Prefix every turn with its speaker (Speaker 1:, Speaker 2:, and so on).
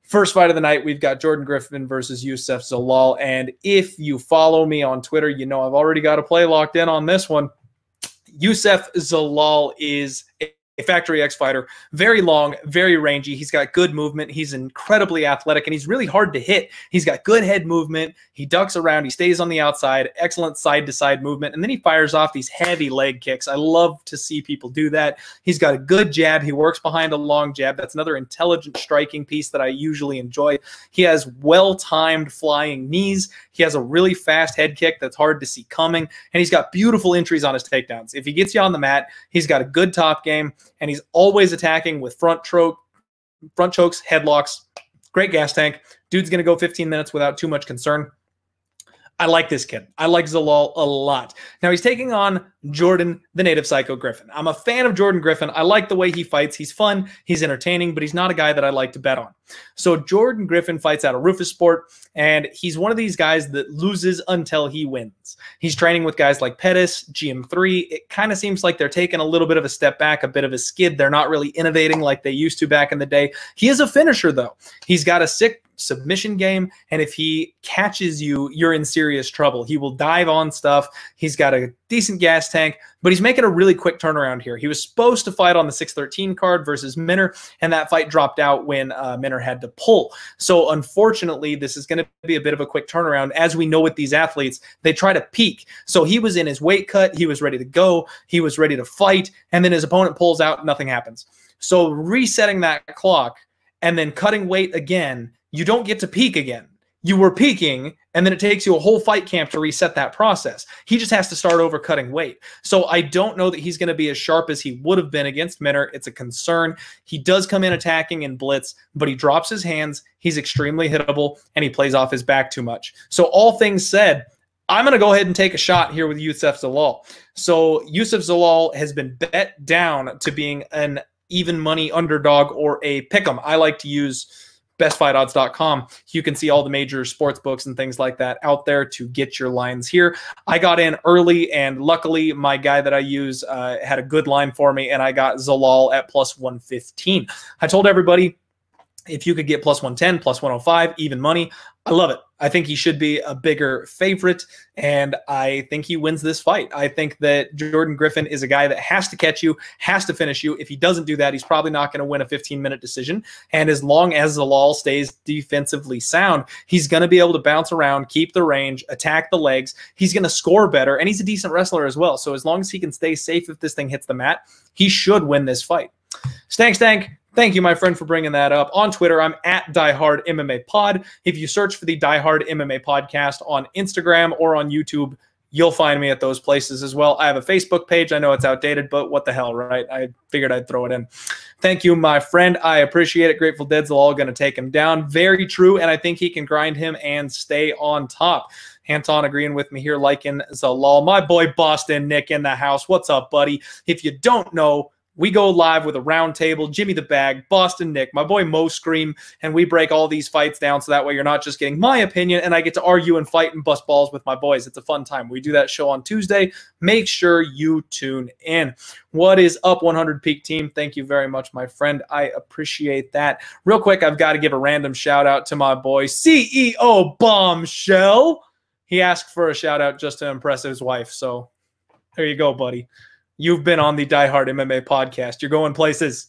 Speaker 1: First fight of the night, we've got Jordan Griffin versus Youssef Zalal. And if you follow me on Twitter, you know I've already got a play locked in on this one. Youssef Zalal is a Factory X fighter, very long, very rangy. He's got good movement. He's incredibly athletic, and he's really hard to hit. He's got good head movement. He ducks around. He stays on the outside. Excellent side-to-side movement, and then he fires off these heavy leg kicks. I love to see people do that. He's got a good jab. He works behind a long jab. That's another intelligent striking piece that I usually enjoy. He has well-timed flying knees. He has a really fast head kick that's hard to see coming, and he's got beautiful entries on his takedowns. If he gets you on the mat, he's got a good top game, and he's always attacking with front chokes, headlocks, great gas tank. Dude's going to go 15 minutes without too much concern. I like this kid. I like Zalal a lot. Now he's taking on Jordan, the native psycho Griffin. I'm a fan of Jordan Griffin. I like the way he fights. He's fun. He's entertaining, but he's not a guy that I like to bet on. So Jordan Griffin fights out of Rufus Sport, and he's one of these guys that loses until he wins. He's training with guys like Pettis, GM3. It kind of seems like they're taking a little bit of a step back, a bit of a skid. They're not really innovating like they used to back in the day. He is a finisher, though. He's got a sick submission game, and if he catches you, you're in serious trouble. He will dive on stuff. He's got a decent gas tank, but he's making a really quick turnaround here. He was supposed to fight on the 613 card versus Minner, and that fight dropped out when Minner had to pull. So unfortunately, this is going to be a bit of a quick turnaround. As we know with these athletes, they try to peak. So he was in his weight cut. He was ready to go. He was ready to fight, and then his opponent pulls out. Nothing happens. So resetting that clock and then cutting weight again, you don't get to peak again. You were peaking, and then it takes you a whole fight camp to reset that process. He just has to start over cutting weight. So I don't know that he's going to be as sharp as he would have been against Minner. It's a concern. He does come in attacking and blitz, but he drops his hands. He's extremely hittable, and he plays off his back too much. So all things said, I'm going to go ahead and take a shot here with Youssef Zalal. So Youssef Zalal has been bet down to being an even money underdog or a pick'em. I like to use bestfightodds.com. You can see all the major sports books and things like that out there to get your lines here. I got in early, and luckily my guy that I use had a good line for me, and I got Zalal at plus 115. I told everybody, if you could get plus 110, plus 105, even money, I love it. I think he should be a bigger favorite, and I think he wins this fight. I think that Jordan Griffin is a guy that has to catch you, has to finish you. If he doesn't do that, he's probably not going to win a 15-minute decision. And as long as Zalal stays defensively sound, he's going to be able to bounce around, keep the range, attack the legs. He's going to score better, and he's a decent wrestler as well. So as long as he can stay safe if this thing hits the mat, he should win this fight. Stank. Thank you, my friend, for bringing that up. On Twitter, I'm at Die Hard MMA Pod. If you search for the Die Hard MMA Podcast on Instagram or on YouTube, you'll find me at those places as well. I have a Facebook page. I know it's outdated, but what the hell, right? I figured I'd throw it in. Thank you, my friend. I appreciate it. Grateful Dead's all going to take him down. Very true, and I think he can grind him and stay on top. Anton agreeing with me here, liking Zalal. My boy Boston Nick in the house. What's up, buddy? If you don't know, we go live with a round table, Jimmy the Bag, Boston Nick, my boy Mo Scream, and we break all these fights down so that way you're not just getting my opinion and I get to argue and fight and bust balls with my boys. It's a fun time. We do that show on Tuesday. Make sure you tune in. What is up, 100 Peak Team? Thank you very much, my friend. I appreciate that. Real quick, I've got to give a random shout out to my boy CEO Bombshell. He asked for a shout out just to impress his wife. So there you go, buddy. You've been on the Die Hard MMA podcast. You're going places.